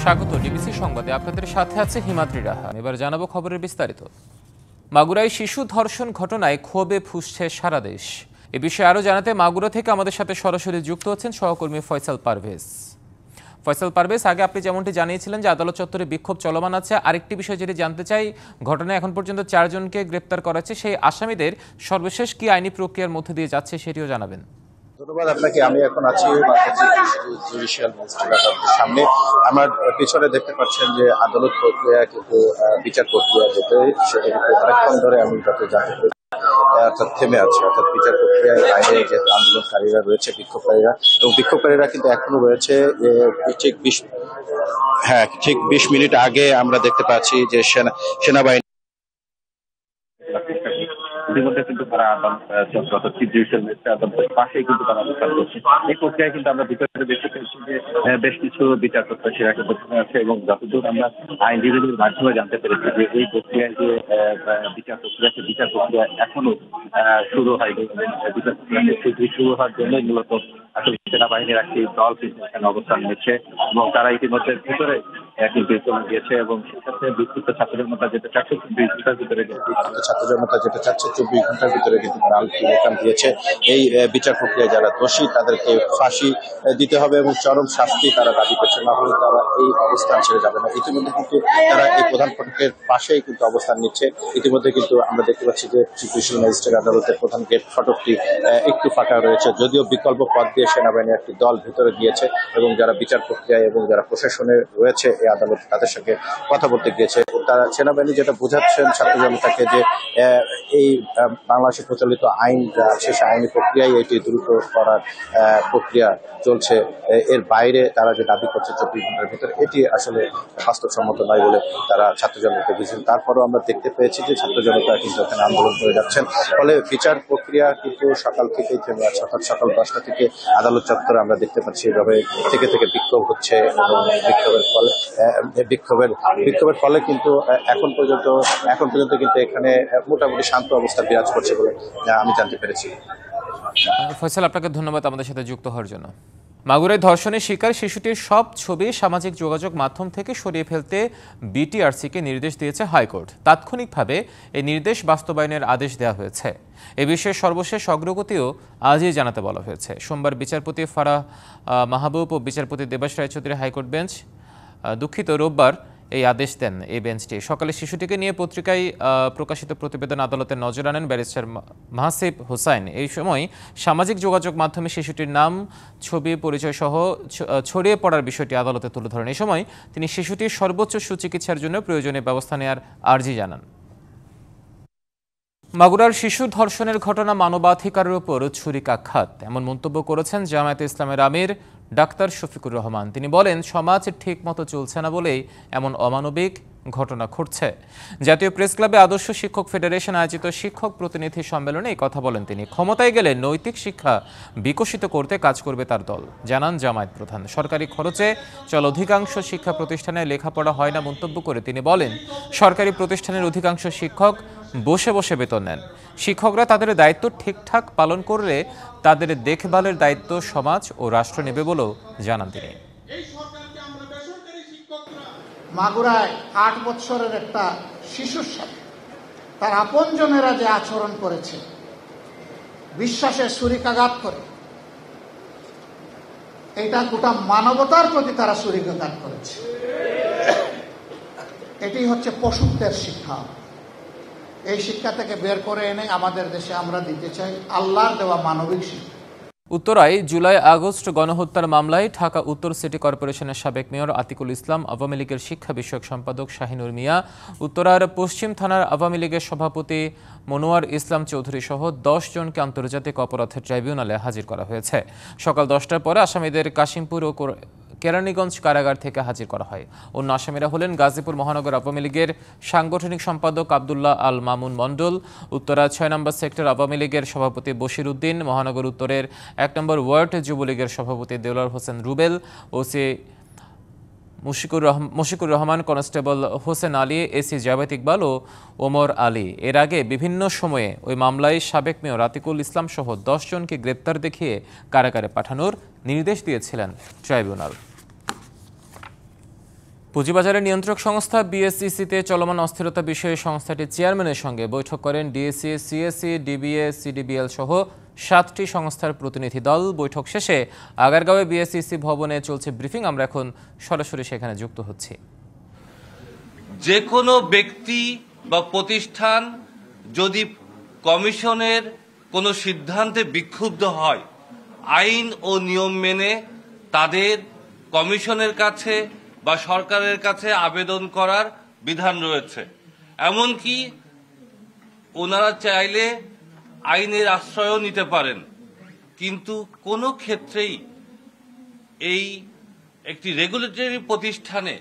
স্বাগত ডিবিসি সংবাদে আপনাদের সাথে আছে হিমাদ্রি রাহা। এবার জানাবো খবরের বিস্তারিত। মাগুরায় শিশু ধর্ষণ ঘটনায় ক্ষোভে ফুঁসছে সারা দেশ। এ বিষয়ে আরো জানাতে মাগুরা থেকে আমাদের সাথে সরাসরি যুক্ত হচ্ছেন সহকর্মী ফয়সাল পারভেজ। ফয়সাল পারভেজ, আগে আপনি যেমনটি জানিয়েছিলেন যে আদালত চত্বরে বিক্ষোভ চলমান আছে, আরেকটি বিষয় যেটি জানতে চাই, ঘটনায় এখন পর্যন্ত 4 জনকে গ্রেপ্তার করা হয়েছে, সেই আসামিদের সর্বশেষ কি আইনি প্রক্রিয়ার মধ্যে দিয়ে যাচ্ছে সেটিও জানাবেন। ধন্যবাদ আপনাকে। আমি এখন আছি জুডিশিয়াল ম্যাজিস্ট্রেট আদালতের সামনে। আমার পিছনে দেখতে পাচ্ছেন যে আদালত প্রক্রিয়া কিন্তু বিচার প্রক্রিয়া যেতে সেটা কিন্তু অনেকক্ষণ ধরে আমি যত জানতে পেরেছি অর্থাৎ থেমে আছে। অর্থাৎ বিচার প্রক্রিয়ায় বাইরে যে আন্দোলনকারীরা রয়েছে, বিক্ষোভকারীরা এবং বিক্ষোভকারীরা কিন্তু এখনো রয়েছে। ঠিক 20 মিনিট আগে আমরা দেখতে পাচ্ছি যে সেনাবাহিনী ইতিমধ্যে কিন্তু তারা আদালত চিফ জুডিশিয়াল ম্যাজিস্ট্রেট আদালতের পাশেই কিন্তু তারা অবস্থান করছে। এই প্রক্রিয়ায় কিন্তু আমরা ভিতরে দেখতে পেয়েছি যে বেশ কিছু বিচার প্রত্যাশীরা কিন্তু আছে এবং যতদূর আমরা আইনজীবীদের মাধ্যমে জানতে পেরেছি যে এই প্রক্রিয়ায় যে বিচার প্রক্রিয়া এখনো শুরু হয়নি। বিচার প্রক্রিয়া শুরু হওয়ার জন্যই মূলত আসলে সেনাবাহিনীর একটি দল কিন্তু এখানে অবস্থান নিচ্ছে এবং তারা ইতিমধ্যে ভিতরে কিন্তু চলে গিয়েছে এবং সেক্ষেত্রে বিক্ষুব্ধ ছাত্র জনতা যেটা চাচ্ছে 24 ঘন্টার ভিতরে ছাত্র জনতা যেটা চাচ্ছে 24 ঘন্টার ভিতরে কিন্তু তারা আলটিমেটাম দিয়েছে। এই বিচার প্রক্রিয়ায় যারা দোষী তাদেরকে ফাঁসি দিতে হবে এবং চরম শাস্তি তারা দাবি করছে, না হলে তারা এই অবস্থান ছেড়ে যাবে না। ইতিমধ্যে কিন্তু তারা এই প্রধান ফটকের পাশেই কিন্তু অবস্থান নিচ্ছে। ইতিমধ্যে কিন্তু আমরা দেখতে পাচ্ছি যে চিফ জুডিশিয়াল ম্যাজিস্ট্রেট আদালতের প্রধান গেট ফটকটি একটু ফাঁকা রয়েছে, যদিও বিকল্প পথ দিয়ে সেনাবাহিনীর একটি দল ভিতরে গিয়েছে এবং যারা বিচার প্রক্রিয়ায় এবং যারা প্রশাসনে রয়েছে এই আদালত তাদের সঙ্গে কথা বলতে গিয়েছে। তারা সেনাবাহিনী যেটা বোঝাচ্ছেন ছাত্র জনতাকে যে এই বাংলাদেশে প্রচলিত আইন যা আছে সে আইনি প্রক্রিয়ায় এটি দ্রুত করার প্রক্রিয়া চলছে। এর বাইরে তারা যে দাবি করছে 24 ঘন্টার ভিতরে, এটি আসলে বাস্তবসম্মত নয় বলে তারা ছাত্র জনতাকে বুঝেছেন। তারপরেও আমরা দেখতে পেয়েছি যে ছাত্র জনতা কিন্তু এখানে আন্দোলন করে যাচ্ছেন। ফলে বিচার প্রক্রিয়া কিন্তু সকাল থেকেই থেমে আছে। অর্থাৎ সকাল 10টা থেকে আদালত চত্বরে আমরা দেখতে পাচ্ছি এভাবে থেকে বিক্ষোভ হচ্ছে এবং বিক্ষোভের ফলে কিন্তু এখন পর্যন্ত কিন্তু এখানে মোটামুটি শান্ত অবস্থা বিরাজ করছে বলে আমি জানতে পেরেছি। ফয়সাল, আপনাকে ধন্যবাদ আমাদের সাথে যুক্ত হওয়ার জন্য। মাগুরায় ধর্ষণের শিকার শিশুটির সব ছবি সামাজিক যোগাযোগ মাধ্যম থেকে সরিয়ে ফেলতে বিটিআরসিকে নির্দেশ দিয়েছে হাইকোর্ট। তাৎক্ষণিকভাবে এই নির্দেশ বাস্তবায়নের আদেশ দেওয়া হয়েছে। এ বিষয়ে সর্বশেষ অগ্রগতিও আজই জানাতে বলা হয়েছে। সোমবার বিচারপতি ফারাহ মাহবুব ও বিচারপতি দেবাশ রায়চৌধুরী হাইকোর্ট বেঞ্চ রোববার এই আদেশ দেন। এই বেঞ্চটি সকালে শিশুটিকে নিয়ে পত্রিকায় প্রকাশিত প্রতিবেদন আদালতের নজর আনেন ব্যারিস্টার মাহসিব হোসাইন। এই সময় সামাজিক যোগাযোগ মাধ্যমে শিশুটির নাম, ছবি, পরিচয় সহ ছড়িয়ে পড়ার বিষয়টি আদালতে তুলে ধরেন। এই সময় তিনি শিশুটির সর্বোচ্চ সুচিকিৎসার জন্য প্রয়োজনীয় ব্যবস্থা নেওয়ার আর্জি জানান। মাগুরার শিশু ধর্ষণের ঘটনা মানবাধিকারের উপর ছুরিকাঘাত, এমন মন্তব্য করেছেন জামায়াতে ইসলামের আমির ডাক্তার শফিকুর রহমান। তিনি বলেন, সমাজ ঠিক মতো চলছে না বলেই এমন অমানবিক ঘটনা ঘটছে। জাতীয় প্রেস ক্লাবে আদর্শ শিক্ষক ফেডারেশন আয়োজিত শিক্ষক প্রতিনিধি সম্মেলনে এই কথা বলেন তিনি। ক্ষমতায় গেলে নৈতিক শিক্ষা বিকশিত করতে কাজ করবে তার দল, জানান জামায়াত প্রধান। সরকারি খরচে চল অধিকাংশ শিক্ষা প্রতিষ্ঠানে লেখাপড়া হয় না মন্তব্য করে তিনি বলেন, সরকারি প্রতিষ্ঠানের অধিকাংশ শিক্ষক বসে বসে বেতন নেন। শিক্ষকরা তাদের দায়িত্ব ঠিকঠাক পালন করলে তাদের দেখভালের দায়িত্ব সমাজ ও রাষ্ট্র নেবে বলেও জানান তিনি। মাগুরায় 8 বছরের একটা শিশুর সাথে তার আপনজনেরা যে আচরণ করেছে, বিশ্বাসের ছুরিকাঘাত করে, এটা গোটা মানবতার প্রতি তারা ছুরিকাঘাত করেছে। এটি হচ্ছে পশুত্বের শিক্ষা। এই শিক্ষা থেকে বের করে এনে আমাদের দেশে আমরা দিতে চাই আল্লাহর দেওয়া মানবিক শিক্ষা। উত্তরায় জুলাই আগস্ট গণহত্যার মামলায় ঢাকা উত্তর সিটি কর্পোরেশনের সাবেক মেয়র আতিকুল ইসলাম, আওয়ামী লীগের শিক্ষা বিষয়ক সম্পাদক শাহিনুর মিয়া, উত্তরার পশ্চিম থানার আওয়ামী লীগের সভাপতি মনোয়ার ইসলাম চৌধুরী সহ 10 জনকে আন্তর্জাতিক অপরাধের ট্রাইব্যুনালে হাজির করা হয়েছে। সকাল 10টার পরে আসামিদের কাশিমপুর ও কেরানীগঞ্জ কারাগার থেকে হাজির করা হয়। অন্য আসামিরা হলেন গাজীপুর মহানগর আওয়ামী লীগের সাংগঠনিক সম্পাদক আবদুল্লাহ আল মামুন মণ্ডল, উত্তরা 6 নম্বর সেক্টর আওয়ামী লীগের সভাপতি বশির উদ্দিন, মহানগর উত্তরের 1 নম্বর ওয়ার্ড যুবলীগের সভাপতি Delowar Hossain Rubel, OC Mushikur Rahman, constable Hossain Ali, AC Javed Iqbal ও ওমর আলী। এর আগে বিভিন্ন সময়ে ওই মামলায় সাবেক মেয়র আতিকুল ইসলাম সহ 10 জনকে গ্রেপ্তার দেখিয়ে কারাগারে পাঠানোর নির্দেশ দিয়েছিলেন ট্রাইব্যুনাল। পুঁজিবাজারের নিয়ন্ত্রক সংস্থা বিএসইসিতে চলমান অস্থিরতা বিষয়ে সংস্থাটির চেয়ারম্যানের সঙ্গে বৈঠক করেন ডিএসসি, সিএসসি, ডিবিএ, সিডিবিএল সহ 7টি সংস্থার প্রতিনিধি দল। বৈঠক শেষে আগারগাঁওয়ে বিএসইসি ভবনে চলছে ব্রিফিং। আমরা এখন সরাসরি সেখানে যুক্ত হচ্ছি। যে কোনো ব্যক্তি বা প্রতিষ্ঠান যদি কমিশনের কোনো সিদ্ধান্তে বিক্ষুব্ধ হয়, আইন ও নিয়ম মেনে তাদের কমিশনের কাছে বা সরকারের কাছে আবেদন করার বিধান রয়েছে। এমনকি ওনারা চাইলে আইনের আশ্রয়ও নিতে পারেন। কিন্তু কোনো ক্ষেত্রেই এই একটি রেগুলেটরি প্রতিষ্ঠানে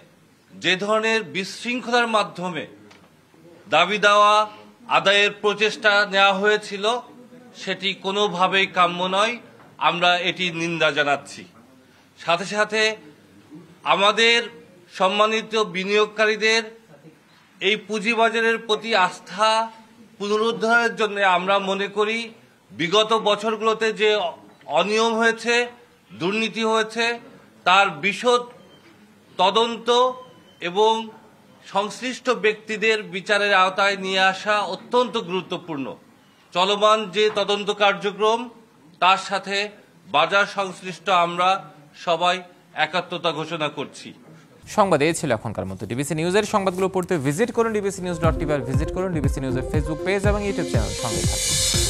যে ধরনের বিশৃঙ্খলার মাধ্যমে দাবি দেওয়া আদায়ের প্রচেষ্টা নেওয়া হয়েছিল, সেটি কোনোভাবেই কাম্য নয়। আমরা এটি নিন্দা জানাচ্ছি। সাথে সাথে আমাদের সম্মানিত বিনিয়োগকারীদের এই পুঁজিবাজারের প্রতি আস্থা পুনরুদ্ধারের জন্য আমরা মনে করি বিগত বছরগুলোতে যে অনিয়ম হয়েছে, দুর্নীতি হয়েছে, তার বিশদ তদন্ত এবং সংশ্লিষ্ট ব্যক্তিদের বিচারের আওতায় নিয়ে আসা অত্যন্ত গুরুত্বপূর্ণ। চলমান যে তদন্ত কার্যক্রম, তার সাথে বাজার সংশ্লিষ্ট আমরা সবাই একাত্মতা ঘোষণা করছি। সংবাদ এই ছিল এখনকার মতো। ডিবিসি নিউজের সংবাদগুলো পড়তে ভিজিট করুন dbcnews.tv আর ভিজিট করুন ডিবিসি নিউজের ফেসবুক পেজ এবং ইউটিউব চ্যানেল। সঙ্গে থাকুন।